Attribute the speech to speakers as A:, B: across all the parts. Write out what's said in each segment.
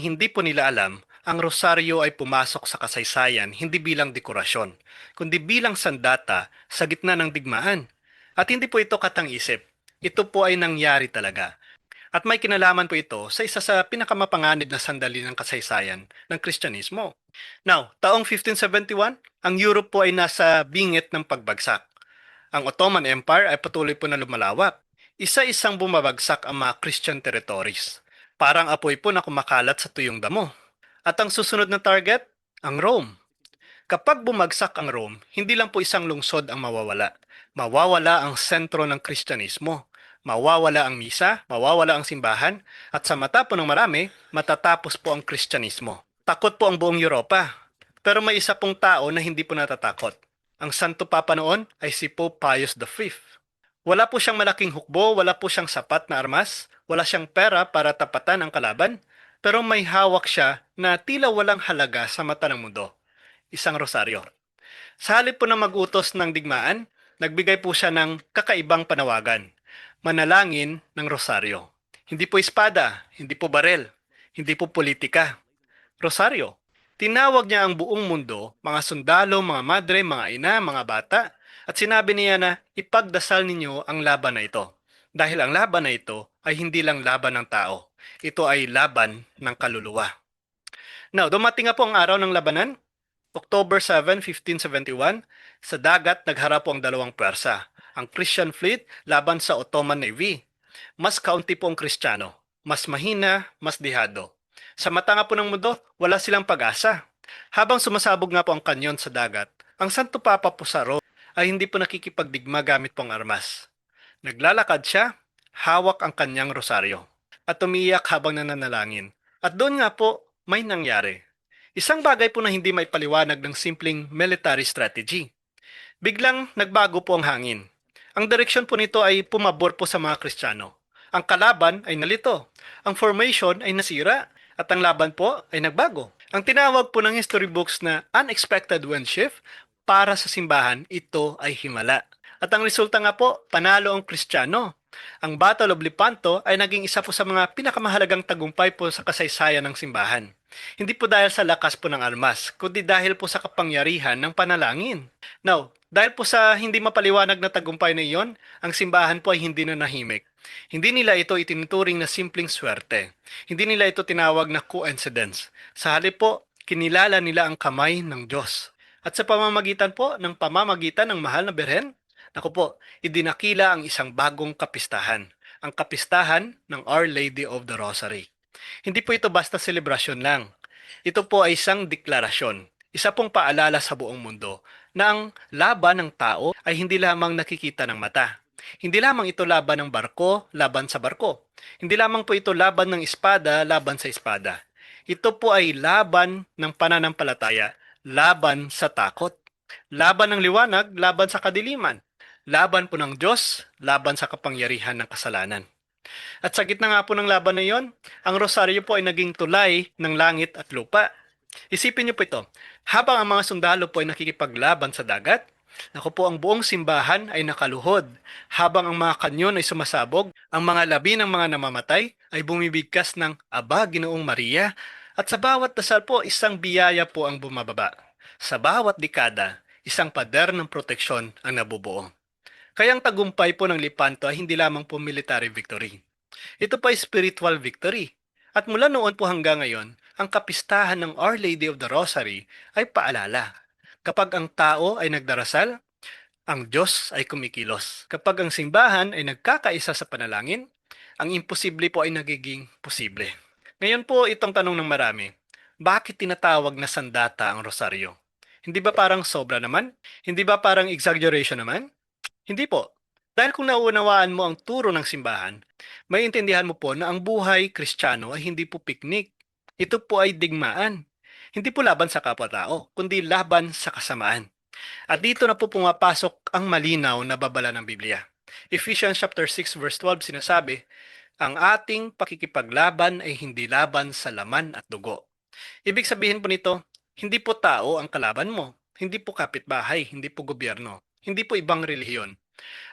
A: Hindi po nila alam, ang rosaryo ay pumasok sa kasaysayan hindi bilang dekorasyon, kundi bilang sandata sa gitna ng digmaan. At hindi po ito katang-isip. Ito po ay nangyari talaga. At may kinalaman po ito sa isa sa pinakamapanganib na sandali ng kasaysayan ng Kristyanismo. Now, taong 1571, ang Europe po ay nasa bingit ng pagbagsak. Ang Ottoman Empire ay patuloy po na lumalawak. Isa-isang bumabagsak ang mga Christian territories. Parang apoy po na kumakalat sa tuyong damo. At ang susunod na target, ang Rome. Kapag bumagsak ang Rome, hindi lang po isang lungsod ang mawawala. Mawawala ang sentro ng Kristyanismo. Mawawala ang misa, mawawala ang simbahan, at sa mata po ng marami, matatapos po ang Kristyanismo. Takot po ang buong Europa. Pero may isa pong tao na hindi po natatakot. Ang Santo Papa noon ay si Pope Pius V. Wala po siyang malaking hukbo, wala po siyang sapat na armas, wala siyang pera para tapatan ang kalaban, pero may hawak siya na tila walang halaga sa mata ng mundo, isang rosaryo. Sa halip po na mag-utos ng digmaan, nagbigay po siya ng kakaibang panawagan, manalangin ng rosaryo. Hindi po espada, hindi po barel, hindi po politika. Rosaryo. Tinawag niya ang buong mundo, mga sundalo, mga madre, mga ina, mga bata, at sinabi niya na ipagdasal ninyo ang laban na ito. Dahil ang laban na ito ay hindi lang laban ng tao. Ito ay laban ng kaluluwa. Now, dumating nga po ang araw ng labanan, October 7, 1571, sa dagat nagharap po ang dalawang pwersa. Ang Christian fleet laban sa Ottoman Navy. Mas kaunti po ang Kristiyano, mas mahina, mas dihado. Sa mata nga po ng mundo, wala silang pag-asa. Habang sumasabog nga po ang kanyon sa dagat, ang Santo Papa po sa Rome ay hindi po nakikipagdigma gamit pong armas. Naglalakad siya, hawak ang kanyang rosaryo, at umiyak habang nananalangin. At doon nga po, may nangyari. Isang bagay po na hindi may paliwanag ng simpleng military strategy. Biglang nagbago po ang hangin. Ang direksyon po nito ay pumabor po sa mga Kristiyano. Ang kalaban ay nalito. Ang formation ay nasira. At ang laban po ay nagbago. Ang tinawag po ng history books na unexpected wind shift para sa simbahan, ito ay himala. At ang resulta nga po, panalo ang Kristiyano. Ang Battle of Lepanto ay naging isa po sa mga pinakamahalagang tagumpay po sa kasaysayan ng simbahan. Hindi po dahil sa lakas po ng armas, kundi dahil po sa kapangyarihan ng panalangin. Now, dahil po sa hindi mapaliwanag na tagumpay na iyon, ang simbahan po ay hindi na nahimik. Hindi nila ito itinuturing na simpleng swerte. Hindi nila ito tinawag na coincidence. Sa halip po, kinilala nila ang kamay ng Diyos. At sa pamamagitan ng mahal na Birhen, naku po, idinakila ang isang bagong kapistahan. Ang kapistahan ng Our Lady of the Rosary. Hindi po ito basta selebrasyon lang. Ito po ay isang deklarasyon. Isa pong paalala sa buong mundo na ang laban ng tao ay hindi lamang nakikita ng mata. Hindi lamang ito laban ng barko, laban sa barko. Hindi lamang po ito laban ng espada, laban sa espada. Ito po ay laban ng pananampalataya, laban sa takot. Laban ng liwanag, laban sa kadiliman. Laban po ng Diyos, laban sa kapangyarihan ng kasalanan. At sa gitna nga po ng laban na iyon, ang rosaryo po ay naging tulay ng langit at lupa. Isipin niyo po ito, habang ang mga sundalo po ay nakikipaglaban sa dagat, naku po ang buong simbahan ay nakaluhod. Habang ang mga kanyon ay sumasabog, ang mga labi ng mga namamatay ay bumibigkas ng Aba, Ginoong Maria, at sa bawat dasal po isang biyaya po ang bumababa. Sa bawat dekada, isang pader ng proteksyon ang nabubuo. Kaya ang tagumpay po ng Lepanto ay hindi lamang po military victory. Ito pa ay spiritual victory. At mula noon po hanggang ngayon, ang kapistahan ng Our Lady of the Rosary ay paalala. Kapag ang tao ay nagdarasal, ang Diyos ay kumikilos. Kapag ang simbahan ay nagkakaisa sa panalangin, ang imposible po ay nagiging posible. Ngayon po itong tanong ng marami, bakit tinatawag na sandata ang rosaryo? Hindi ba parang sobra naman? Hindi ba parang exaggeration naman? Hindi po. Dahil kung nauunawaan mo ang turo ng simbahan, may intindihan mo po na ang buhay Kristiyano ay hindi po piknik. Ito po ay digmaan. Hindi po laban sa kapwa-tao, kundi laban sa kasamaan. At dito na po pumapasok ang malinaw na babala ng Biblia. Ephesians chapter 6 verse 12 sinasabi, ang ating pakikipaglaban ay hindi laban sa laman at dugo. Ibig sabihin po nito, hindi po tao ang kalaban mo, hindi po kapitbahay, hindi po gobyerno, hindi po ibang relihiyon.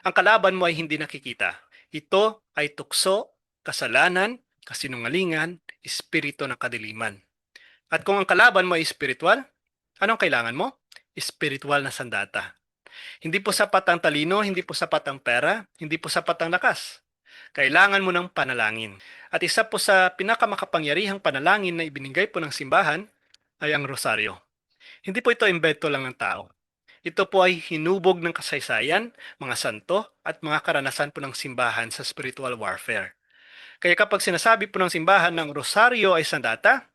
A: Ang kalaban mo ay hindi nakikita. Ito ay tukso, kasalanan, kasinungalingan, espiritu ng kadiliman. At kung ang kalaban mo ay espiritual, anong kailangan mo? Espiritual na sandata. Hindi po sapat ang talino, hindi po sapat ang pera, hindi po sapat ang lakas. Kailangan mo ng panalangin. At isa po sa pinakamakapangyarihang panalangin na ibinigay po ng simbahan ay ang rosaryo. Hindi po ito imbento lang ng tao. Ito po ay hinubog ng kasaysayan, mga santo, at mga karanasan po ng simbahan sa spiritual warfare. Kaya kapag sinasabi po ng simbahan ng rosaryo ay sandata,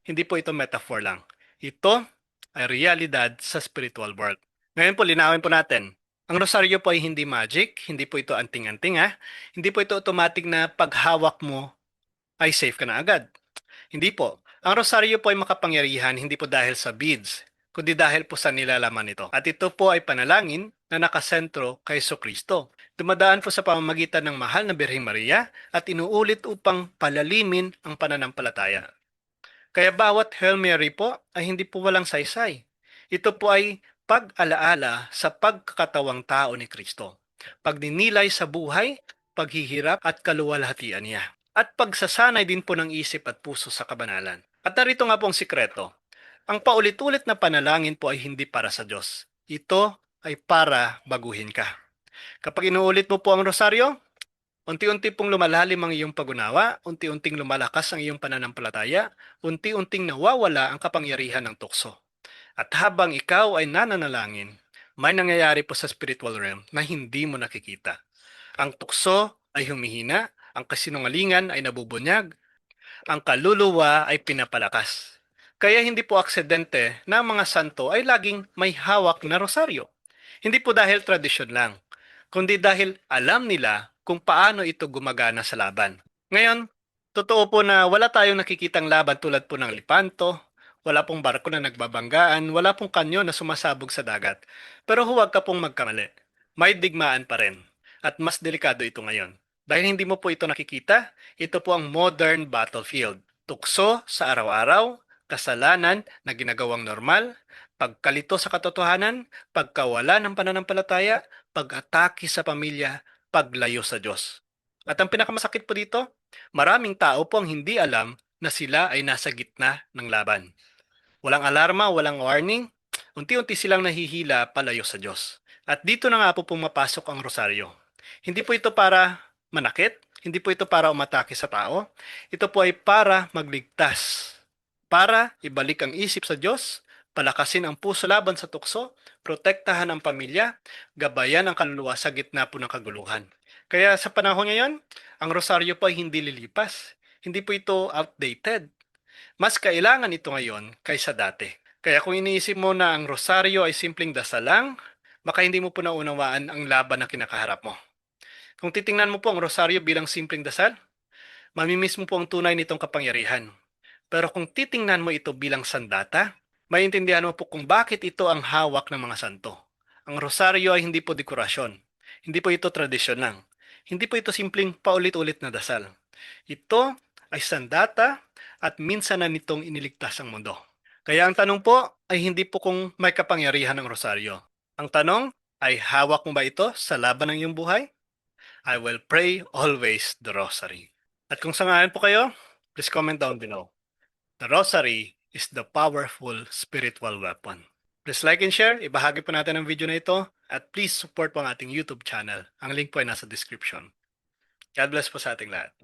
A: hindi po ito metaphor lang. Ito ay realidad sa spiritual world. Ngayon po, linawin po natin. Ang rosaryo po ay hindi magic, hindi po ito anting-anting ha. Hindi po ito automatic na paghawak mo ay safe ka na agad. Hindi po. Ang rosaryo po ay makapangyarihan hindi po dahil sa beads, kundi dahil po sa nilalaman nito. At ito po ay panalangin na nakasentro kay Kristo. Dumadaan po sa pamamagitan ng mahal na Birheng Maria at inuulit upang palalimin ang pananampalataya. Kaya bawat Hail Mary po ay hindi po walang saysay. Ito po ay pag-alaala sa pagkakatawang tao ni Kristo. Pagninilay sa buhay, paghihirap at kaluwalhatian niya. At pagsasanay din po ng isip at puso sa kabanalan. At narito nga po ang sikreto. Ang paulit-ulit na panalangin po ay hindi para sa Diyos. Ito ay para baguhin ka. Kapag inuulit mo po ang rosaryo, unti-unti pong lumalalim ang iyong pag-unawa, unti-unting lumalakas ang iyong pananampalataya, unti-unting nawawala ang kapangyarihan ng tukso. At habang ikaw ay nananalangin, may nangyayari po sa spiritual realm na hindi mo nakikita. Ang tukso ay humihina, ang kasinungalingan ay nabubunyag, ang kaluluwa ay pinapalakas. Kaya hindi po aksidente na ang mga santo ay laging may hawak na rosaryo. Hindi po dahil tradisyon lang, kundi dahil alam nila kung paano ito gumagana sa laban. Ngayon, totoo po na wala tayong nakikitang laban tulad po ng Lipanto, wala pong barko na nagbabanggaan, wala pong kanyo na sumasabog sa dagat. Pero huwag ka pong magkamali. May digmaan pa rin. At mas delikado ito ngayon. Dahil hindi mo po ito nakikita, ito po ang modern battlefield. Tukso sa araw-araw, kasalanan na ginagawang normal, pagkalito sa katotohanan, pagkawala ng pananampalataya, pag-atake sa pamilya, paglayo sa Diyos. At ang pinakamasakit po dito, maraming tao po ang hindi alam na sila ay nasa gitna ng laban. Walang alarma, walang warning, unti-unti silang nahihila palayo sa Diyos. At dito na nga po pumapasok ang rosaryo. Hindi po ito para manakit, hindi po ito para umatake sa tao, ito po ay para magligtas, para ibalik ang isip sa Diyos, palakasin ang puso laban sa tukso, protektahan ang pamilya, gabayan ang kaluluwa sa gitna po ng kaguluhan. Kaya sa panahon ngayon, ang rosaryo po ay hindi lilipas. Hindi po ito outdated. Mas kailangan ito ngayon kaysa dati. Kaya kung iniisip mo na ang rosaryo ay simpleng dasal lang, baka hindi mo po naunawaan ang laban na kinakaharap mo. Kung titingnan mo po ang rosaryo bilang simpleng dasal, mamimiss mo po ang tunay nitong kapangyarihan. Pero kung titingnan mo ito bilang sandata, maiintindihan mo po kung bakit ito ang hawak ng mga santo. Ang rosaryo ay hindi po dekorasyon. Hindi po ito tradisyon lang. Hindi po ito simpleng paulit-ulit na dasal. Ito ay sandata at minsan na nitong iniligtas ang mundo. Kaya ang tanong po ay hindi po kung may kapangyarihan ng rosaryo. Ang tanong ay hawak mo ba ito sa laban ng iyong buhay? I will pray always the rosary. At kung sangayon po kayo, please comment down below. The rosary is the powerful spiritual weapon. Please like and share, ibahagi po natin ang video na ito, at please support po ang ating YouTube channel. Ang link po ay nasa description. God bless po sa ating lahat.